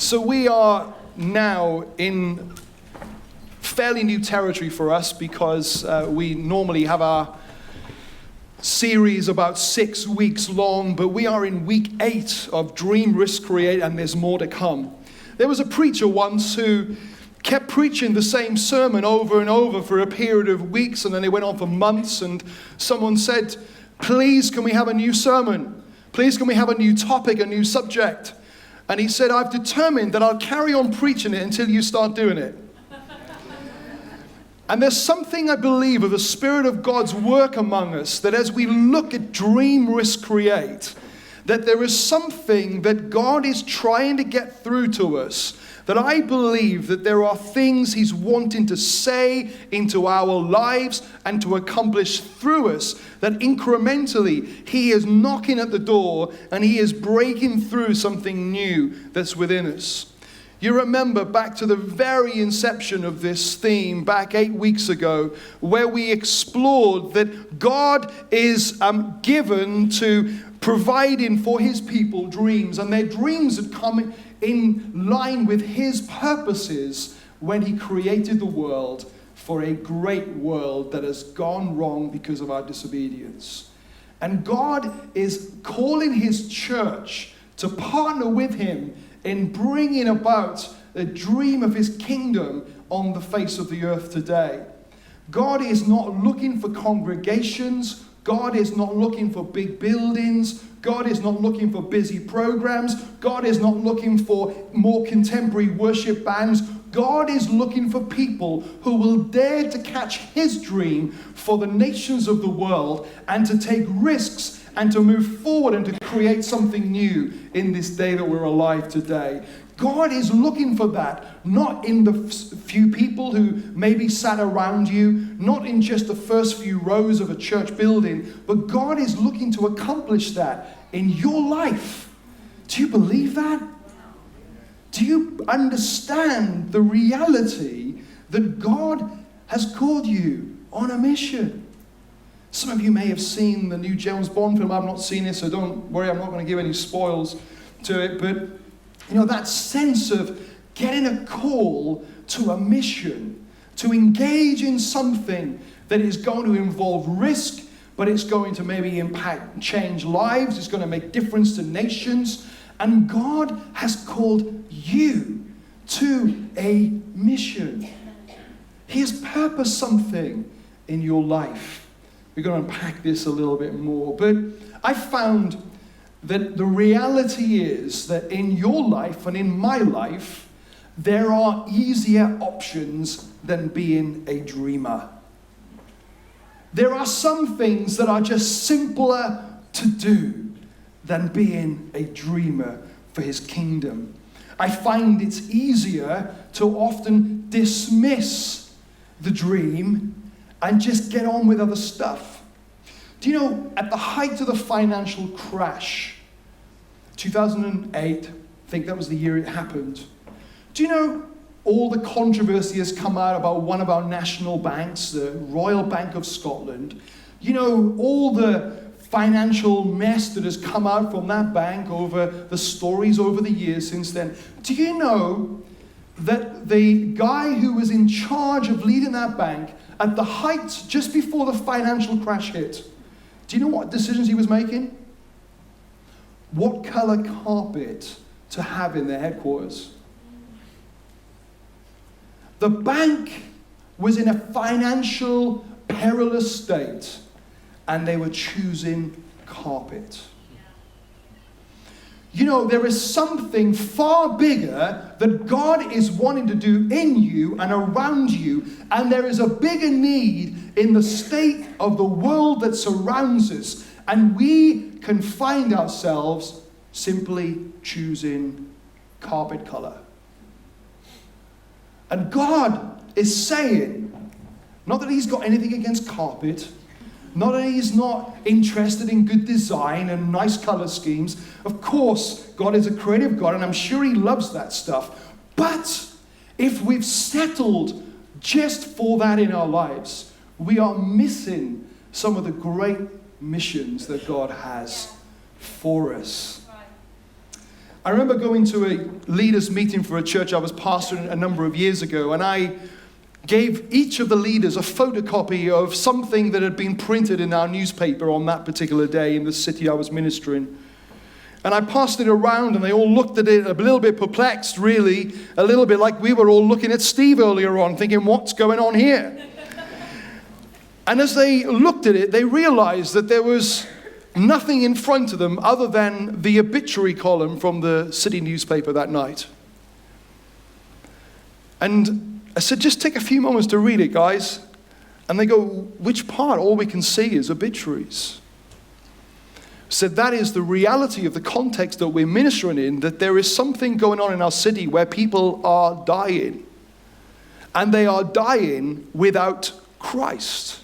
So we are now in fairly new territory for us because we normally have our series about 6 weeks long, but we are in week 8 of Dream, Risk, Create, and there's more to come. There was a preacher once who kept preaching the same sermon over and over for a period of weeks, and then it went on for months, and someone said, please, can we have a new sermon? Please, can we have a new topic, a new subject? And he said, I've determined that I'll carry on preaching it until you start doing it. And there's something, I believe, of the Spirit of God's work among us, that as we look at Dream, Risk, Create, that there is something that God is trying to get through to us, that I believe that there are things He's wanting to say into our lives and to accomplish through us, that incrementally He is knocking at the door and He is breaking through something new that's within us. You remember back to the very inception of this theme back 8 weeks ago, where we explored that God is given to providing for His people dreams, and their dreams had come in line with His purposes when He created the world for a great world that has gone wrong because of our disobedience. And God is calling His church to partner with Him in bringing about the dream of His kingdom on the face of the earth today. God is not looking for congregations. God is not looking for big buildings. God is not looking for busy programs. God is not looking for more contemporary worship bands. God is looking for people who will dare to catch His dream for the nations of the world and to take risks and to move forward and to create something new in this day that we're alive today. God is looking for that, not in the few people who maybe sat around you, not in just the first few rows of a church building, but God is looking to accomplish that in your life. Do you believe that? Do you understand the reality that God has called you on a mission? Some of you may have seen the new James Bond film. I've not seen it, so don't worry, I'm not going to give any spoils to it, but you know, that sense of getting a call to a mission, to engage in something that is going to involve risk, but it's going to maybe impact, change lives, it's going to make difference to nations. And God has called you to a mission. He has purposed something in your life. We're going to unpack this a little bit more. But I found that the reality is that in your life and in my life, there are easier options than being a dreamer. There are some things that are just simpler to do than being a dreamer for His kingdom. I find it's easier to often dismiss the dream and just get on with other stuff. Do you know, at the height of the financial crash, 2008, I think that was the year it happened. Do you know all the controversy has come out about one of our national banks, the Royal Bank of Scotland? You know, all the financial mess that has come out from that bank over the stories over the years since then. Do you know that the guy who was in charge of leading that bank at the height, just before the financial crash hit, do you know what decisions he was making? What color carpet to have in their headquarters. The bank was in a financial perilous state, and they were choosing carpet. You know, there is something far bigger that God is wanting to do in you and around you, and there is a bigger need in the state of the world that surrounds us, and we can find ourselves simply choosing carpet color. And God is saying, not that He's got anything against carpet, not that He's not interested in good design and nice color schemes. Of course, God is a creative God, and I'm sure He loves that stuff. But if we've settled just for that in our lives, we are missing some of the great missions that God has for us. I remember going to a leaders meeting for a church I was pastoring a number of years ago, and I gave each of the leaders a photocopy of something that had been printed in our newspaper on that particular day in the city I was ministering. And I passed it around, and they all looked at it a little bit perplexed, really, a little bit like we were all looking at Steve earlier on, thinking, what's going on here? And as they looked at it, they realized that there was nothing in front of them other than the obituary column from the city newspaper that night. And I said, just take a few moments to read it, guys. And they go, which part? All we can see is obituaries. Said that is the reality of the context that we're ministering in, that there is something going on in our city where people are dying. And they are dying without Christ.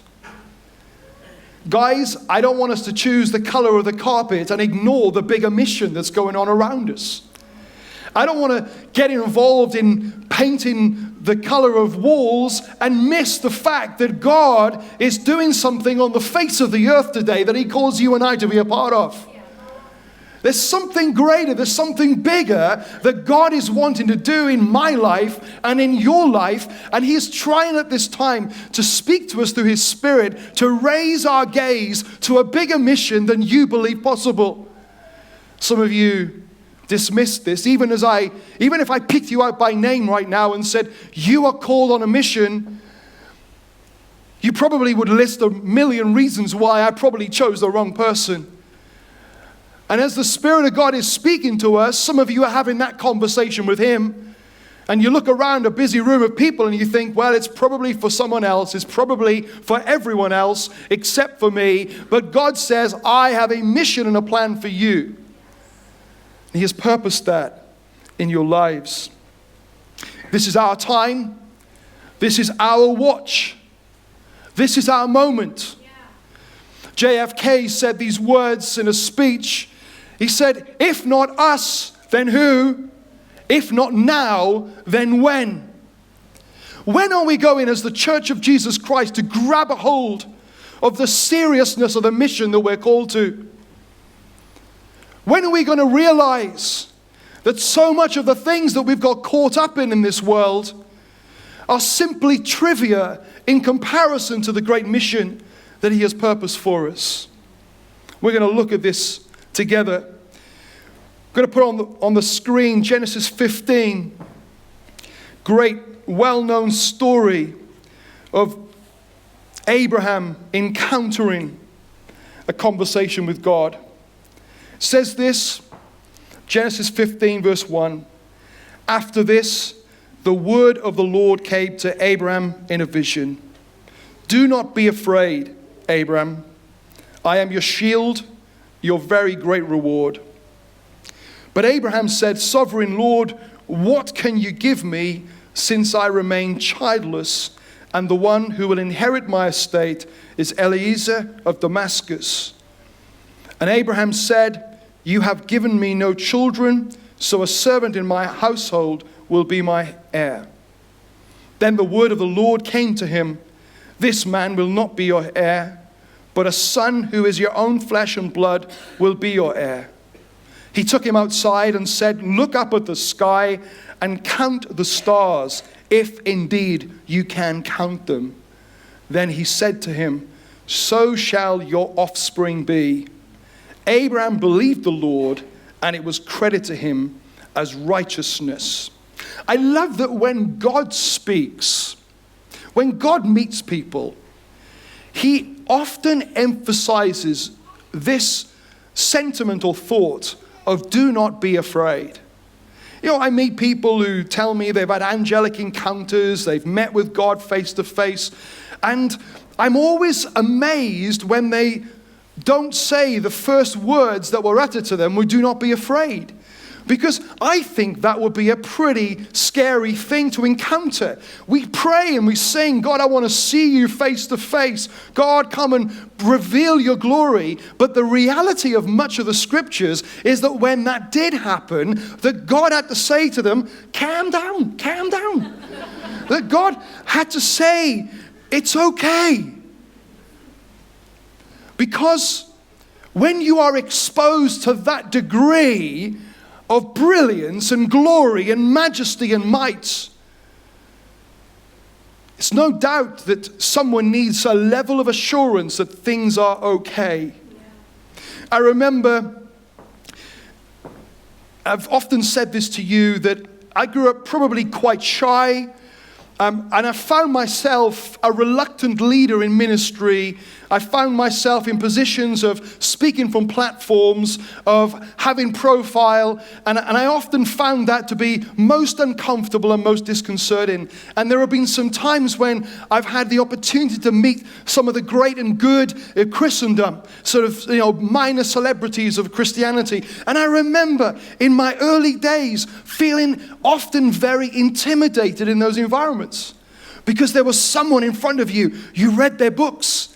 Guys, I don't want us to choose the color of the carpet and ignore the bigger mission that's going on around us. I don't want to get involved in painting the color of walls and miss the fact that God is doing something on the face of the earth today that He calls you and I to be a part of. There's something greater, there's something bigger that God is wanting to do in my life and in your life. And He is trying at this time to speak to us through His Spirit to raise our gaze to a bigger mission than you believe possible. Some of you dismissed this, even if I picked you out by name right now and said, you are called on a mission, you probably would list a million reasons why I probably chose the wrong person. And as the Spirit of God is speaking to us, some of you are having that conversation with Him, and you look around a busy room of people and you think, well, it's probably for someone else, it's probably for everyone else except for me. But God says, I have a mission and a plan for you. He has purposed that in your lives. This is our time. This is our watch. This is our moment. JFK said these words in a speech. He said, if not us, then who? If not now, then when? When are we going as the Church of Jesus Christ to grab a hold of the seriousness of the mission that we're called to? When are we going to realize that so much of the things that we've got caught up in this world are simply trivia in comparison to the great mission that He has purposed for us? We're going to look at this together. I'm going to put on the screen Genesis 15. Great, well-known story of Abraham encountering a conversation with God. It says this, Genesis 15 verse 1. After this, the word of the Lord came to Abraham in a vision. Do not be afraid, Abraham. I am your shield, your very great reward. But Abraham said, Sovereign Lord, what can you give me since I remain childless, and the one who will inherit my estate is Eliezer of Damascus? And Abraham said, you have given me no children, so a servant in my household will be my heir. Then the word of the Lord came to him, this man will not be your heir, but a son who is your own flesh and blood will be your heir. He took him outside and said, look up at the sky and count the stars, if indeed you can count them. Then he said to him, so shall your offspring be. Abraham believed the Lord, and it was credited to him as righteousness. I love that when God speaks, when God meets people, He often emphasizes this sentimental thought of do not be afraid. You know, I meet people who tell me they've had angelic encounters, they've met with God face to face, and I'm always amazed when they don't say the first words that were uttered to them were do not be afraid. Because I think that would be a pretty scary thing to encounter. We pray and we sing, God, I want to see you face to face. God, come and reveal your glory. But the reality of much of the scriptures is that when that did happen, that God had to say to them, calm down, calm down. That God had to say, it's okay. Because when you are exposed to that degree of brilliance and glory and majesty and might. It's no doubt that someone needs a level of assurance that things are okay. I remember, I've often said this to you, that I grew up probably quite shy, and I found myself a reluctant leader in ministry. I found myself in positions of speaking from platforms, of having profile, and I often found that to be most uncomfortable and most disconcerting. And there have been some times when I've had the opportunity to meet some of the great and good Christendom, sort of, minor celebrities of Christianity. And I remember in my early days feeling often very intimidated in those environments, because there was someone in front of you. You read their books.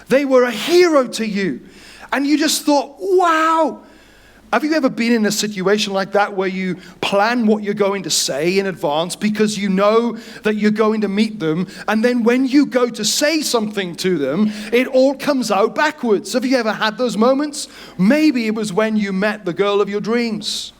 They were a hero to you. And you just thought, wow. Have you ever been in a situation like that where you plan what you're going to say in advance because you know that you're going to meet them, and then when you go to say something to them, it all comes out backwards? Have you ever had those moments? Maybe it was when you met the girl of your dreams.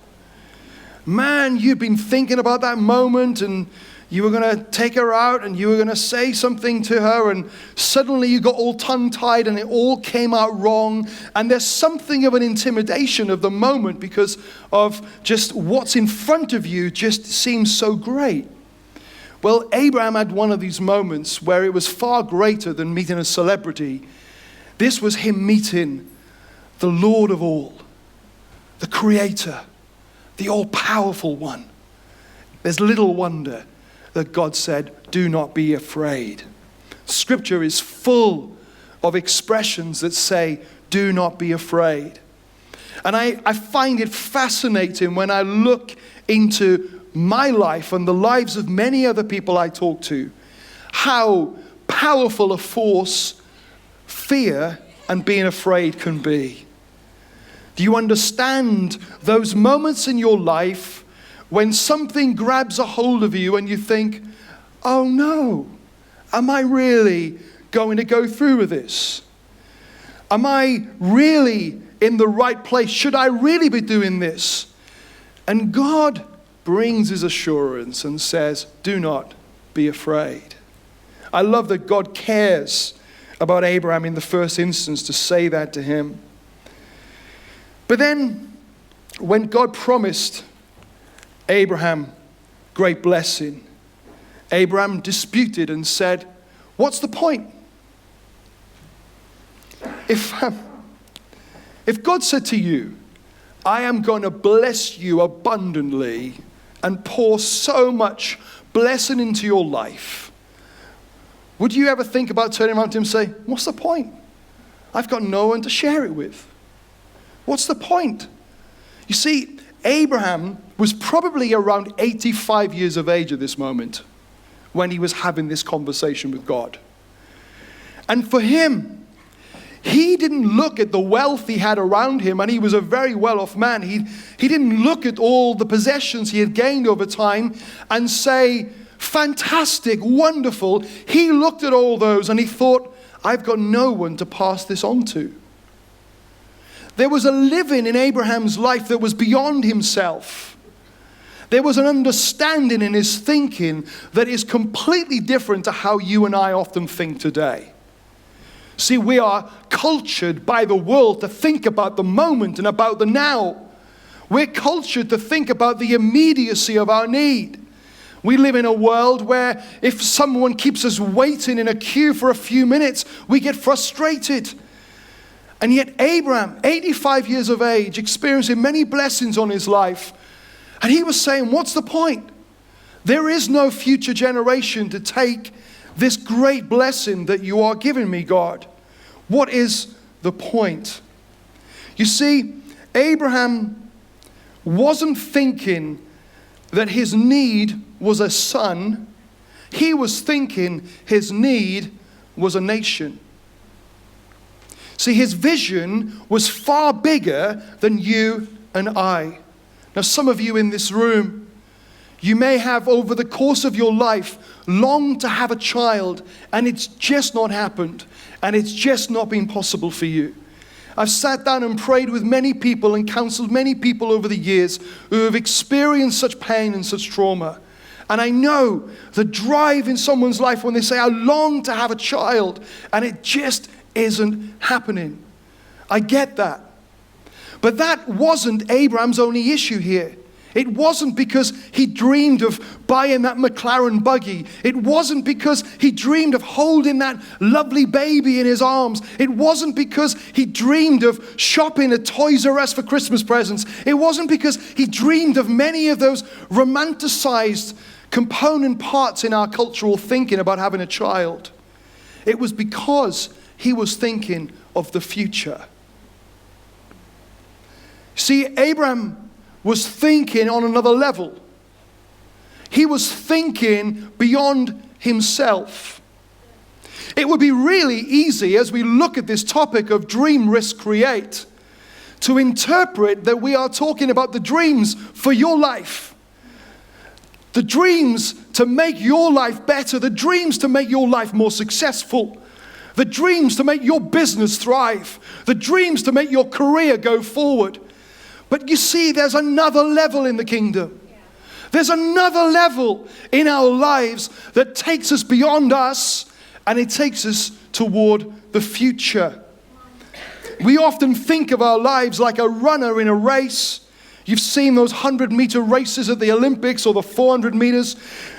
Man, you've been thinking about that moment, and you were going to take her out and you were going to say something to her, and suddenly you got all tongue-tied and it all came out wrong. And there's something of an intimidation of the moment because of just what's in front of you just seems so great. Well, Abraham had one of these moments where it was far greater than meeting a celebrity. This was him meeting the Lord of all, the Creator, the all-powerful one. There's little wonder that God said, do not be afraid. Scripture is full of expressions that say, do not be afraid. And I find it fascinating when I look into my life and the lives of many other people I talk to, how powerful a force fear and being afraid can be. Do you understand those moments in your life when something grabs a hold of you and you think, oh no, am I really going to go through with this? Am I really in the right place? Should I really be doing this? And God brings his assurance and says, do not be afraid. I love that God cares about Abraham in the first instance to say that to him. But then when God promised Abraham great blessing, Abraham disputed and said, what's the point? If God said to you, I am going to bless you abundantly and pour so much blessing into your life, would you ever think about turning around to him and say, what's the point? I've got no one to share it with. What's the point? You see, Abraham was probably around 85 years of age at this moment when he was having this conversation with God. And for him, he didn't look at the wealth he had around him, and he was a very well-off man. He didn't look at all the possessions he had gained over time and say, fantastic, wonderful. He looked at all those and he thought, I've got no one to pass this on to. There was a living in Abraham's life that was beyond himself. There was an understanding in his thinking that is completely different to how you and I often think today. See, we are cultured by the world to think about the moment and about the now. We're cultured to think about the immediacy of our need. We live in a world where if someone keeps us waiting in a queue for a few minutes, we get frustrated. And yet Abraham, 85 years of age, experiencing many blessings on his life, and he was saying, what's the point? There is no future generation to take this great blessing that you are giving me, God. What is the point? You see, Abraham wasn't thinking that his need was a son. He was thinking his need was a nation. See, his vision was far bigger than you and I. Now, some of you in this room, you may have over the course of your life longed to have a child, and it's just not happened, and it's just not been possible for you. I've sat down and prayed with many people and counseled many people over the years who have experienced such pain and such trauma. And I know the drive in someone's life when they say, I long to have a child, and it just isn't happening. I get that. But that wasn't Abraham's only issue here. It wasn't because he dreamed of buying that McLaren buggy. It wasn't because he dreamed of holding that lovely baby in his arms. It wasn't because he dreamed of shopping at Toys R Us for Christmas presents. It wasn't because he dreamed of many of those romanticized component parts in our cultural thinking about having a child. It was because he was thinking of the future. See, Abraham was thinking on another level. He was thinking beyond himself. It would be really easy, as we look at this topic of dream, risk, create, to interpret that we are talking about the dreams for your life. The dreams to make your life better, the dreams to make your life more successful, the dreams to make your business thrive, the dreams to make your career go forward. But you see, there's another level in the kingdom. There's another level in our lives that takes us beyond us, and it takes us toward the future. We often think of our lives like a runner in a race. You've seen those 100-meter races at the Olympics or the 400 meters,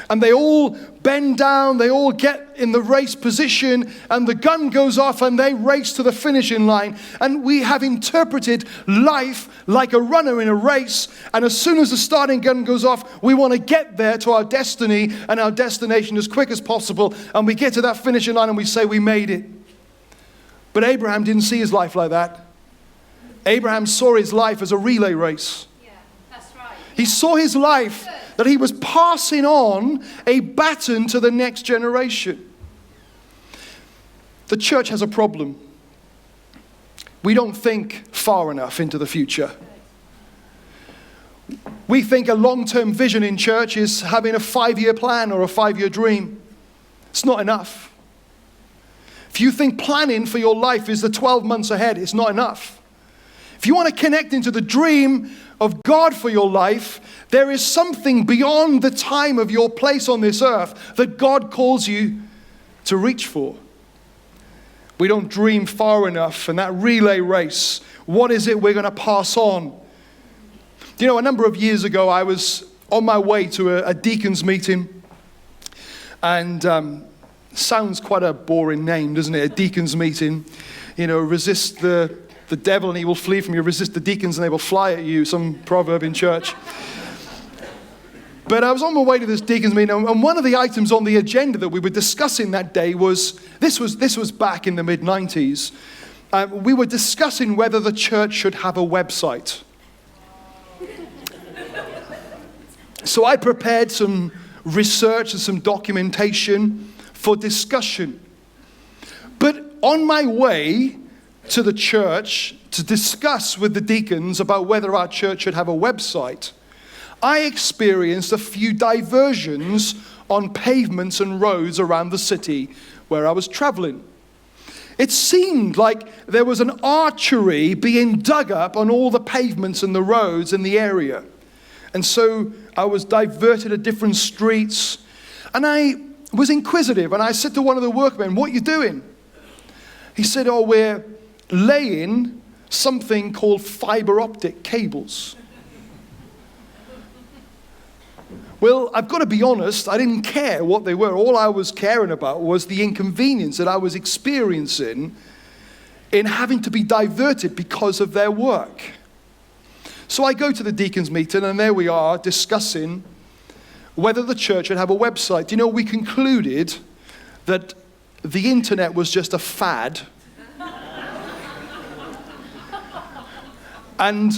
and they all bend down, they all get in the race position, and the gun goes off and they race to the finishing line. And we have interpreted life like a runner in a race, and as soon as the starting gun goes off, we want to get there to our destiny and our destination as quick as possible, and we get to that finishing line and we say we made it. But Abraham didn't see his life like that. Abraham saw his life as a relay race. He saw his life that he was passing on a baton to the next generation. The church has a problem. We don't think far enough into the future. We think a long-term vision in church is having a 5-year plan or a 5-year dream. It's not enough. If you think planning for your life is the 12 months ahead, it's not enough. If you want to connect into the dream of God for your life, there is something beyond the time of your place on this earth that God calls you to reach for. We don't dream far enough, and that relay race, what is it we're going to pass on? You know, a number of years ago, I was on my way to a deacon's meeting, and sounds quite a boring name, doesn't it? A deacon's meeting. You know, resist the devil and he will flee from you. Resist the deacons and they will fly at you. Some proverb in church. But I was on my way to this deacon's meeting, and one of the items on the agenda that we were discussing that day was, this was back in the mid-90s. We were discussing whether the church should have a website. So I prepared some research and some documentation for discussion. But on my way to the church to discuss with the deacons about whether our church should have a website, I experienced a few diversions on pavements and roads around the city where I was traveling. It seemed like there was an archery being dug up on all the pavements and the roads in the area. And so I was diverted at different streets, and I was inquisitive, and I said to one of the workmen, "What are you doing?" He said, "Oh, we're laying something called fiber optic cables." Well, I've got to be honest, I didn't care what they were. All I was caring about was the inconvenience that I was experiencing in having to be diverted because of their work. So I go to the deacons' meeting, and there we are discussing whether the church should have a website. You know, we concluded that the internet was just a fad. And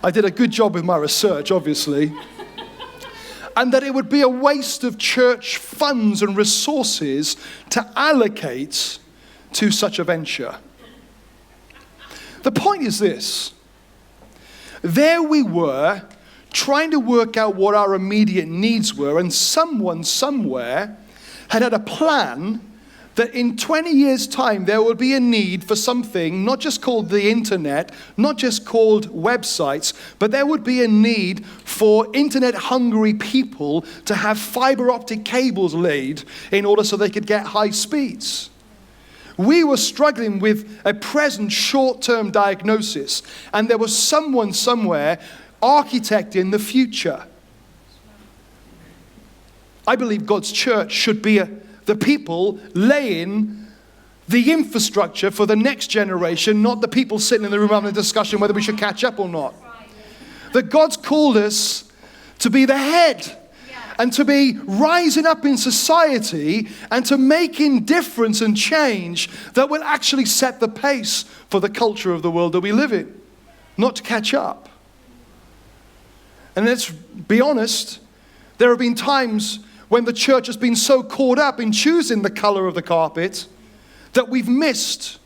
I did a good job with my research, obviously. And that it would be a waste of church funds and resources to allocate to such a venture. The point is this. There we were, trying to work out what our immediate needs were, and someone somewhere had a plan that in 20 years' time, there will be a need for something not just called the internet, not just called websites, but there would be a need for internet-hungry people to have fiber optic cables laid in order so they could get high speeds. We were struggling with a present short-term diagnosis, and there was someone somewhere architecting the future. I believe God's church should be the people laying the infrastructure for the next generation, not the people sitting in the room having a discussion whether we should catch up or not. That God's called us to be the head and to be rising up in society and to making difference and change that will actually set the pace for the culture of the world that we live in, not to catch up. And let's be honest, there have been times when the church has been so caught up in choosing the color of the carpet that we've missed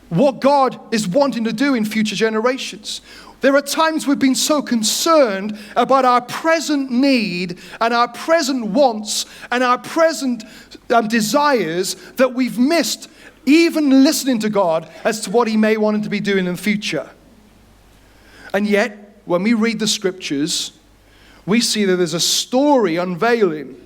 what God is wanting to do in future generations. There are times we've been so concerned about our present need and our present wants and our present desires that we've missed even listening to God as to what He may want Him to be doing in the future. And yet, when we read the scriptures, we see that there's a story unveiling.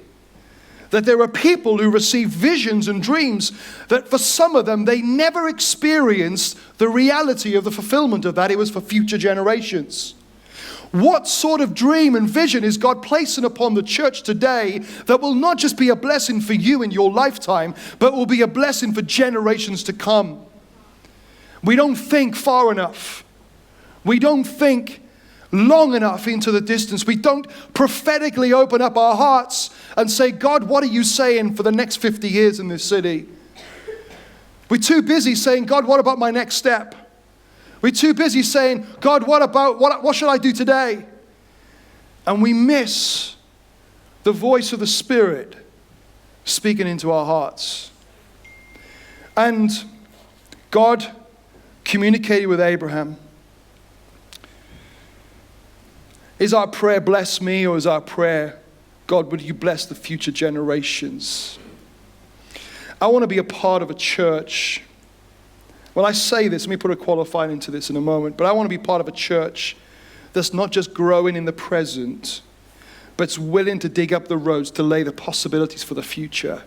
That there are people who receive visions and dreams that for some of them, they never experienced the reality of the fulfillment of that. It was for future generations. What sort of dream and vision is God placing upon the church today that will not just be a blessing for you in your lifetime, but will be a blessing for generations to come? We don't think far enough. We don't think long enough into the distance. We don't prophetically open up our hearts and say, God, what are you saying for the next 50 years in this city? We're too busy saying, God, what about my next step? We're too busy saying, God, what should I do today? And we miss the voice of the Spirit speaking into our hearts. And God communicated with Abraham. Is our prayer, bless me, or is our prayer, God, would you bless the future generations? I want to be a part of a church. When I say this, let me put a qualifying into this in a moment, but I want to be part of a church that's not just growing in the present, but it's willing to dig up the roads to lay the possibilities for the future.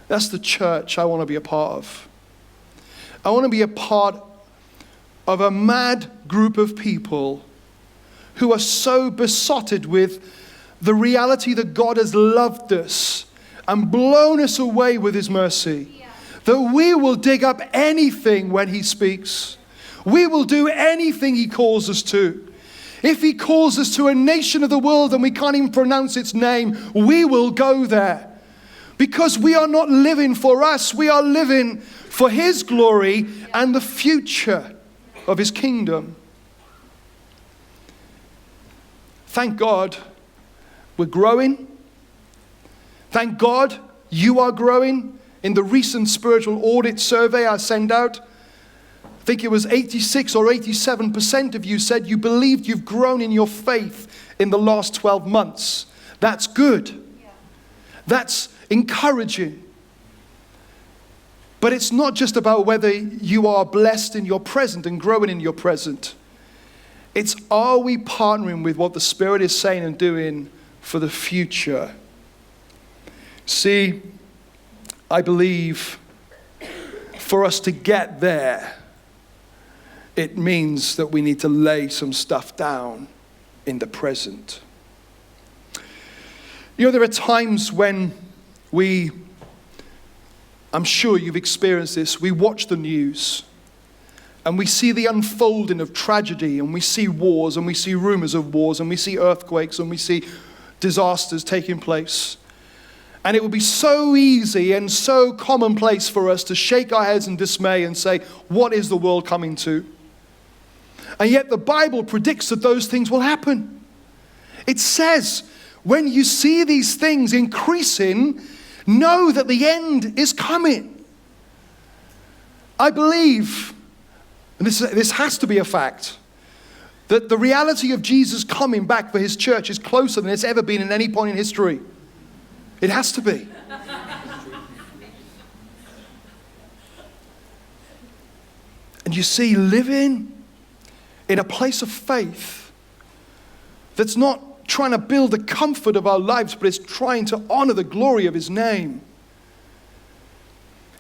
That's the church I want to be a part of. I want to be a part of a mad group of people who are so besotted with the reality that God has loved us and blown us away with His mercy, that we will dig up anything when He speaks. We will do anything He calls us to. If He calls us to a nation of the world and we can't even pronounce its name, we will go there. Because we are not living for us, we are living for His glory and the future of His kingdom. Thank God we're growing. Thank God you are growing. In the recent spiritual audit survey I sent out, I think it was 86 or 87% of you said you believed you've grown in your faith in the last 12 months. That's good. That's encouraging. But it's not just about whether you are blessed in your present and growing in your present. It's, are we partnering with what the Spirit is saying and doing for the future? See, I believe for us to get there, it means that we need to lay some stuff down in the present. You know, there are times when I'm sure you've experienced this, we watch the news and we see the unfolding of tragedy, and we see wars, and we see rumors of wars, and we see earthquakes, and we see disasters taking place. And it would be so easy and so commonplace for us to shake our heads in dismay and say, what is the world coming to? And yet the Bible predicts that those things will happen. It says, when you see these things increasing, know that the end is coming. I believe, and this has to be a fact, that the reality of Jesus coming back for His church is closer than it's ever been in any point in history. It has to be. And you see, living in a place of faith that's not trying to build the comfort of our lives, but it's trying to honor the glory of His name.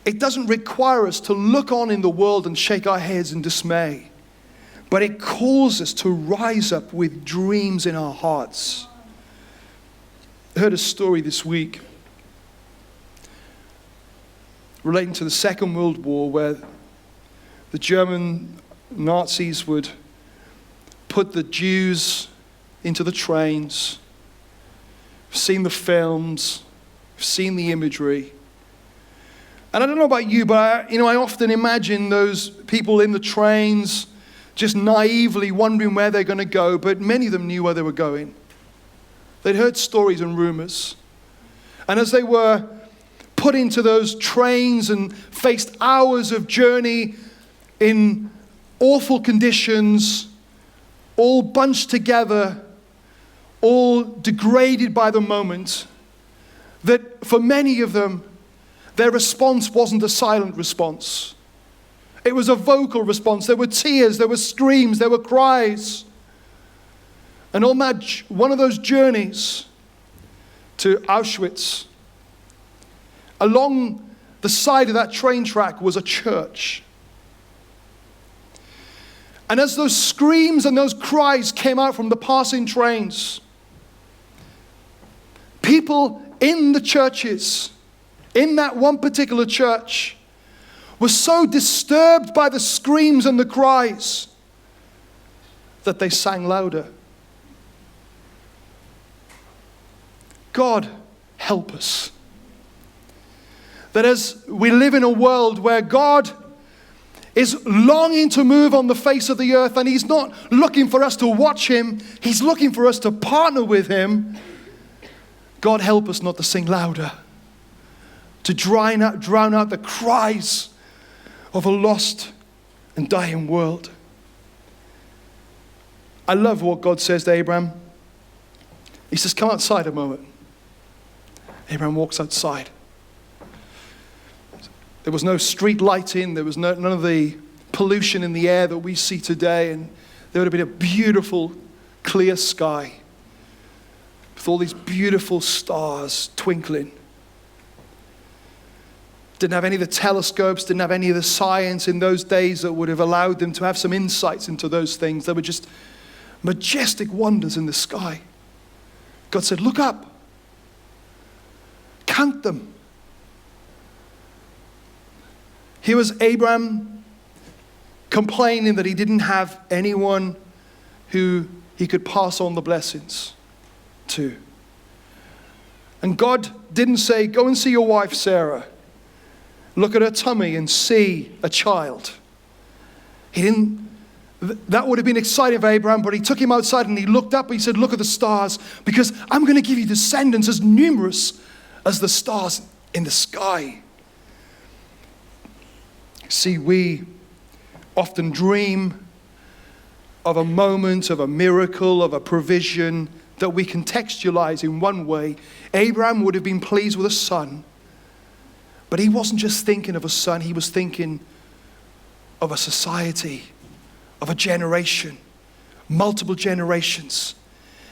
It doesn't require us to look on in the world and shake our heads in dismay, but it calls us to rise up with dreams in our hearts. I heard a story this week relating to the Second World War, where the German Nazis would put the Jews into the trains. I've seen the films, I've seen the imagery. And I don't know about you, but I often imagine those people in the trains just naively wondering where they're going to go, but many of them knew where they were going. They'd heard stories and rumors. And as they were put into those trains and faced hours of journey in awful conditions, all bunched together, all degraded by the moment, that for many of them, their response wasn't a silent response. It was a vocal response. There were tears, there were screams, there were cries. And on one of those journeys to Auschwitz, along the side of that train track was a church. And as those screams and those cries came out from the passing trains, people in the churches, in that one particular church, were so disturbed by the screams and the cries that they sang louder. God, help us. That as we live in a world where God is longing to move on the face of the earth, and He's not looking for us to watch Him, He's looking for us to partner with Him. God, help us not to sing louder, to drown out the cries of a lost and dying world. I love what God says to Abraham. He says, come outside a moment. Abraham walks outside. There was no street lighting. There was none of the pollution in the air that we see today. And there would have been a beautiful, clear sky with all these beautiful stars twinkling. Didn't have any of the telescopes, didn't have any of the science in those days that would have allowed them to have some insights into those things. They were just majestic wonders in the sky. God said, look up. Count them. Here was Abraham complaining that he didn't have anyone who he could pass on the blessings to. And God didn't say, go and see your wife Sarah. Look at her tummy and see a child. He didn't. That would have been exciting for Abraham, but he took him outside and he looked up and he said, look at the stars, because I'm going to give you descendants as numerous as the stars in the sky. See, we often dream of a moment, of a miracle, of a provision that we contextualize in one way. Abraham would have been pleased with a son, but he wasn't just thinking of a son, he was thinking of a society, of a generation, multiple generations.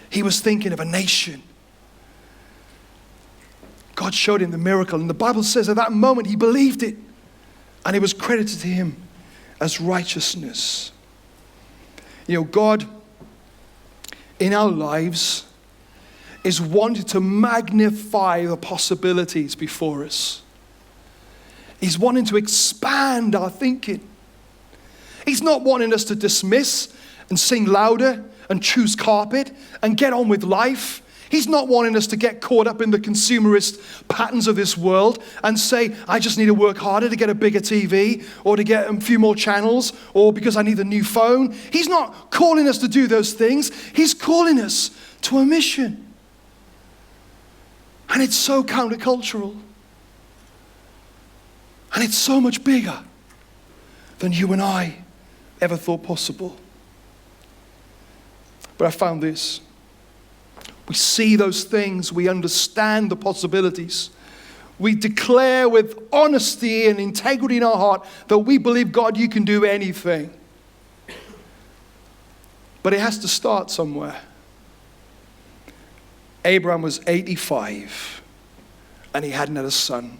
He was thinking of a nation. God showed him the miracle, and the Bible says at that moment he believed it, and it was credited to him as righteousness. You know, God in our lives is wanting to magnify the possibilities before us. He's wanting to expand our thinking. He's not wanting us to dismiss and sing louder and choose carpet and get on with life. He's not wanting us to get caught up in the consumerist patterns of this world and say, I just need to work harder to get a bigger TV or to get a few more channels or because I need a new phone. He's not calling us to do those things. He's calling us to a mission. And it's so countercultural. And it's so much bigger than you and I ever thought possible. But I found this. We see those things, we understand the possibilities, We declare with honesty and integrity in our heart that we believe, God, you can do anything. But it has to start somewhere. Abraham was 85 and he hadn't had a son.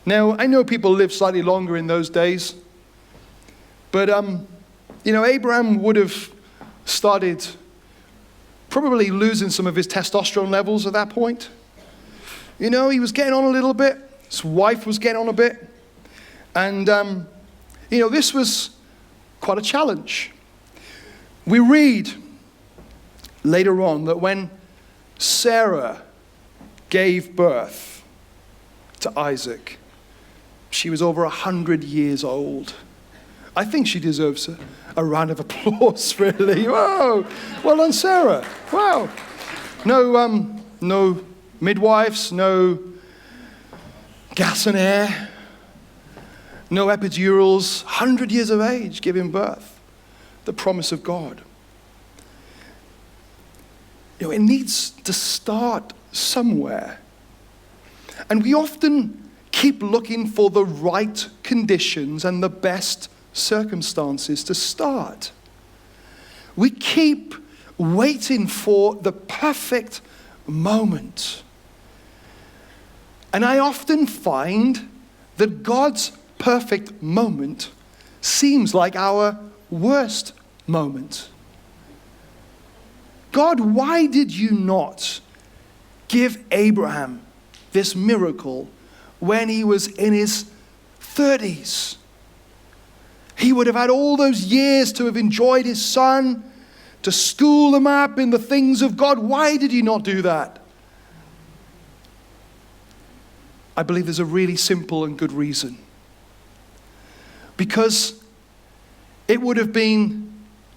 Now, I know people lived slightly longer in those days, but Abraham would have started probably losing some of his testosterone levels at that point. He was getting on a little bit. His wife was getting on a bit. And, this was quite a challenge. We read later on that when Sarah gave birth to Isaac, she was over 100 years old. I think she deserves a round of applause, really. Whoa, well done, Sarah. Wow. No midwives, no gas and air, no epidurals, 100 years of age giving birth. The promise of God. It needs to start somewhere. And we often keep looking for the right conditions and the best circumstances to start. We keep waiting for the perfect moment. And I often find that God's perfect moment seems like our worst moment. God, why did you not give Abraham this miracle when he was in his 30s? He would have had all those years to have enjoyed his son, to school them up in the things of God. Why did you not do that? I believe there's a really simple and good reason. Because it would have been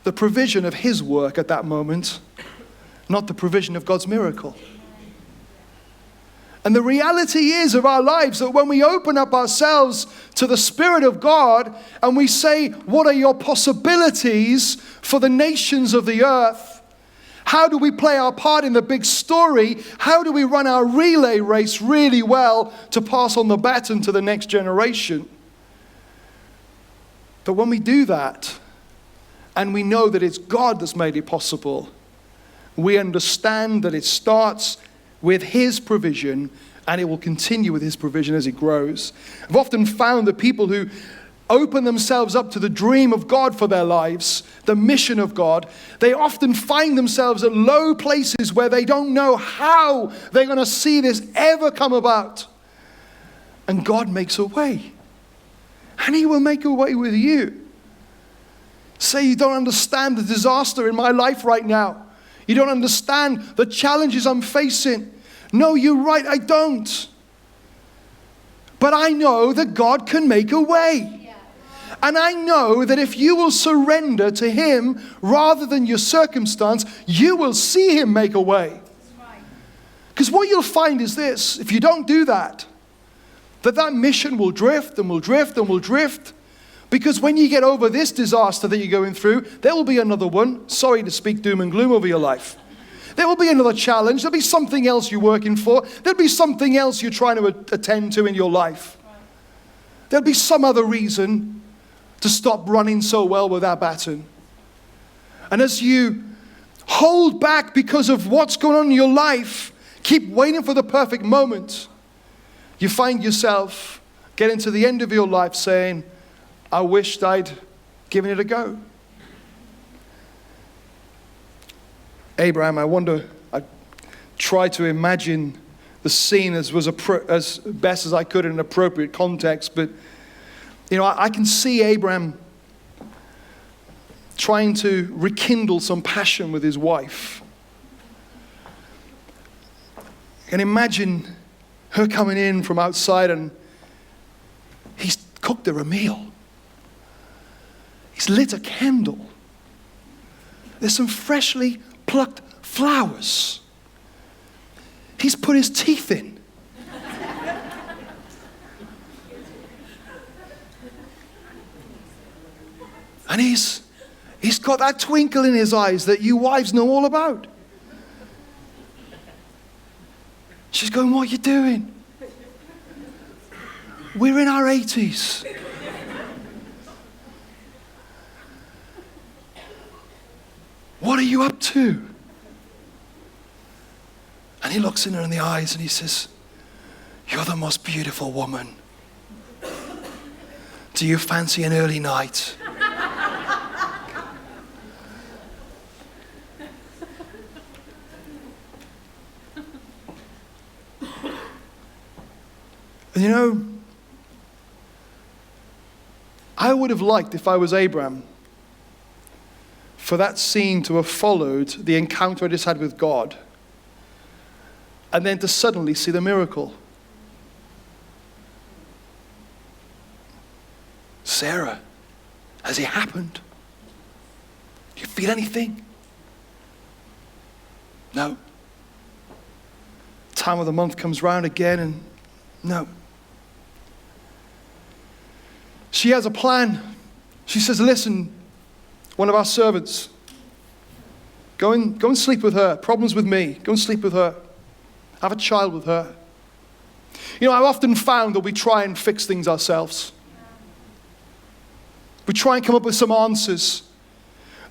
the provision of his work at that moment, not the provision of God's miracle. And the reality is of our lives that when we open up ourselves to the Spirit of God and we say, what are your possibilities for the nations of the earth? How do we play our part in the big story? How do we run our relay race really well to pass on the baton to the next generation? But when we do that, and we know that it's God that's made it possible, we understand that it starts with His provision, and it will continue with His provision as it grows. I've often found that people who open themselves up to the dream of God for their lives, the mission of God, they often find themselves at low places where they don't know how they're going to see this ever come about. And God makes a way. And He will make a way with you. Say, you don't understand the disaster in my life right now. You don't understand the challenges I'm facing. No, you're right, I don't. But I know that God can make a way. And I know that if you will surrender to Him rather than your circumstance, you will see Him make a way. Because what you'll find is this: if you don't do that, that mission will drift and will drift and will drift. Because when you get over this disaster that you're going through, there will be another one. Sorry to speak doom and gloom over your life. There will be another challenge. There'll be something else you're working for. There'll be something else you're trying to attend to in your life. There'll be some other reason to stop running so well with that baton. And as you hold back because of what's going on in your life, keep waiting for the perfect moment, you find yourself getting to the end of your life saying, I wished I'd given it a go. Abraham, I tried to imagine the scene as best as I could in an appropriate context, but I can see Abraham trying to rekindle some passion with his wife. I can imagine her coming in from outside and he's cooked her a meal. He's lit a candle. There's some freshly plucked flowers. He's put his teeth in. And he's got that twinkle in his eyes that you wives know all about. She's going, what are you doing? We're in our 80s. What are you up to? And he looks in her in the eyes and he says, you're the most beautiful woman. Do you fancy an early night? And you know, I would have liked, if I was Abraham, for that scene to have followed the encounter I just had with God, and then to suddenly see the miracle. Sarah, has it happened? Do you feel anything? No. Time of the month comes round again and no. She has a plan. She says, listen, one of our servants, go and sleep with her. Problems with me. Go and sleep with her. Have a child with her. You know, I've often found that we try and fix things ourselves. We try and come up with some answers.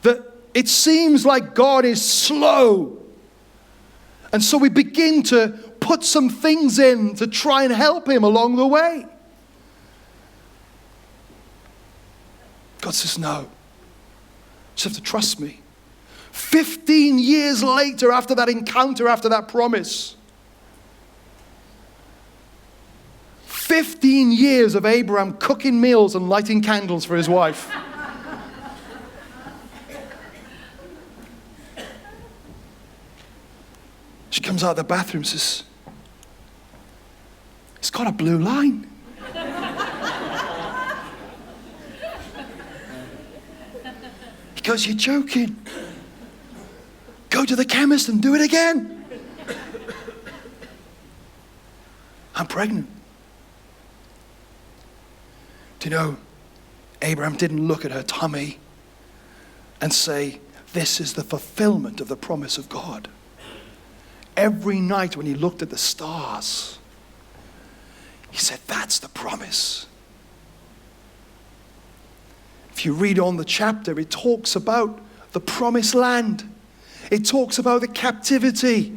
That it seems like God is slow. And so we begin to put some things in to try and help him along the way. God says, no. You just have to trust me. 15 years later, after that encounter, after that promise, 15 years of Abraham cooking meals and lighting candles for his wife. She comes out of the bathroom and says, it's got a blue line. He goes, you're joking. Go to the chemist and do it again. I'm pregnant. Do you know, Abraham didn't look at her tummy and say, this is the fulfillment of the promise of God. Every night when he looked at the stars, he said, that's the promise. If you read on the chapter, it talks about the promised land. It talks about the captivity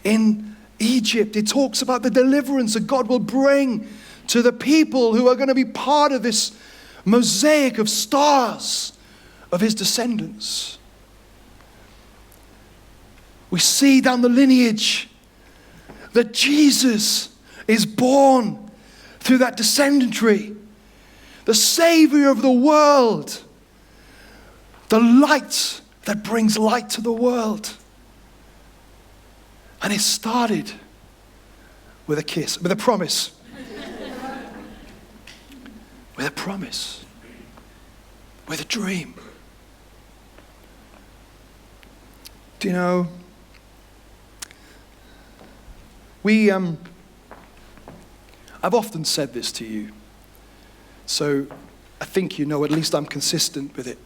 in Egypt. It talks about the deliverance that God will bring to the people who are going to be part of this mosaic of stars of his descendants. We see down the lineage that Jesus is born through that descendant tree. The Savior of the world. The light that brings light to the world. And it started with a kiss, with a promise. With a promise. With a dream. Do you know, I've often said this to you, so I think you know, at least I'm consistent with it.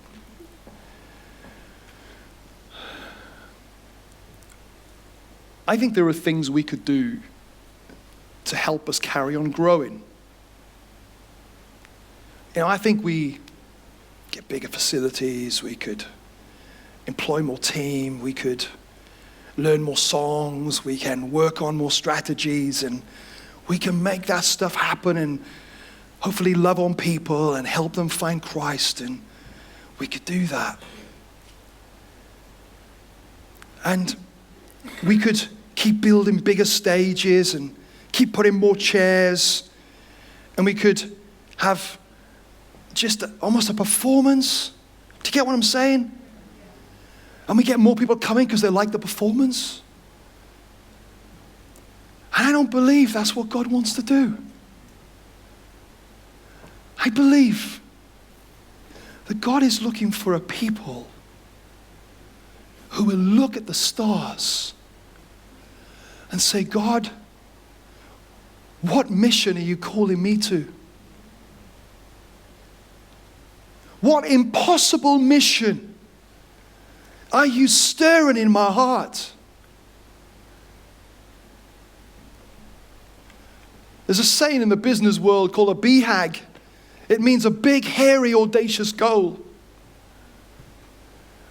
I think there are things we could do to help us carry on growing. You know, I think we get bigger facilities, we could employ more team, we could learn more songs, we can work on more strategies, and we can make that stuff happen and hopefully love on people and help them find Christ, and we could do that. And we could keep building bigger stages and keep putting more chairs, and we could have just almost a performance. Do you get what I'm saying? And we get more people coming because they like the performance. And I don't believe that's what God wants to do. I believe that God is looking for a people who will look at the stars and say, God, what mission are you calling me to? What impossible mission are you stirring in my heart? There's a saying in the business world called a BHAG. It means a big, hairy, audacious goal.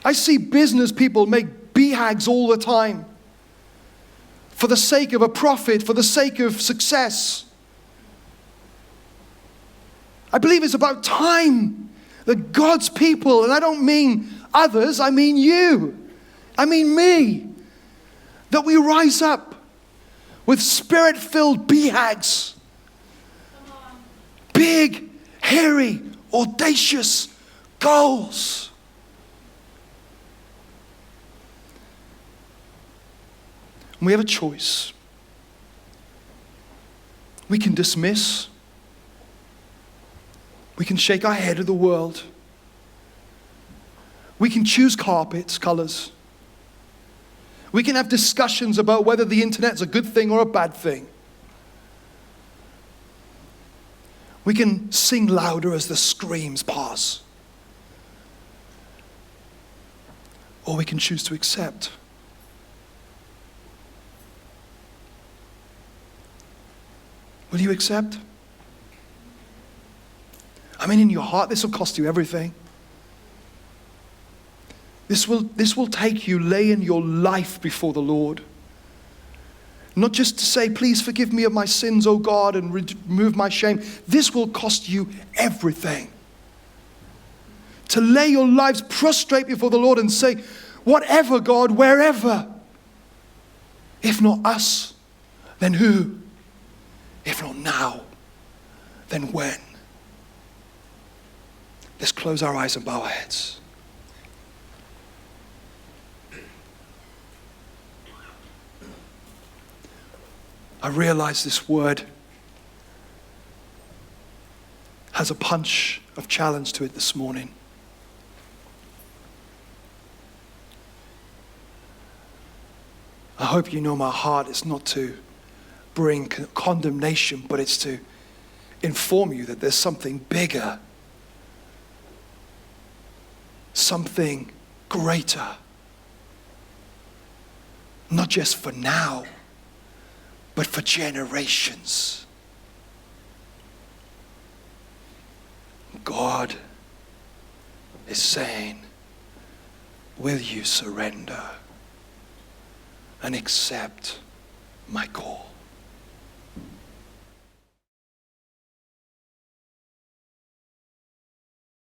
I see business people make BHAGs all the time for the sake of a profit, for the sake of success. I believe it's about time that God's people, and I don't mean others, I mean you, I mean me, that we rise up with spirit-filled BHAGs. Big, hairy, audacious goals. And we have a choice. We can dismiss. We can shake our head at the world. We can choose carpets, colors. We can have discussions about whether the internet's a good thing or a bad thing. We can sing louder as the screams pass. Or we can choose to accept. Will you accept? I mean, in your heart, this will cost you everything. This will take you laying your life before the Lord. Not just to say, please forgive me of my sins, O God, and remove my shame. This will cost you everything. To lay your lives prostrate before the Lord and say, whatever, God, wherever. If not us, then who? If not now, then when? Let's close our eyes and bow our heads. I realize this word has a punch of challenge to it this morning. I hope you know my heart is not to bring condemnation, but it's to inform you that there's something bigger, something greater, not just for now, but for generations. God is saying, will you surrender and accept my call?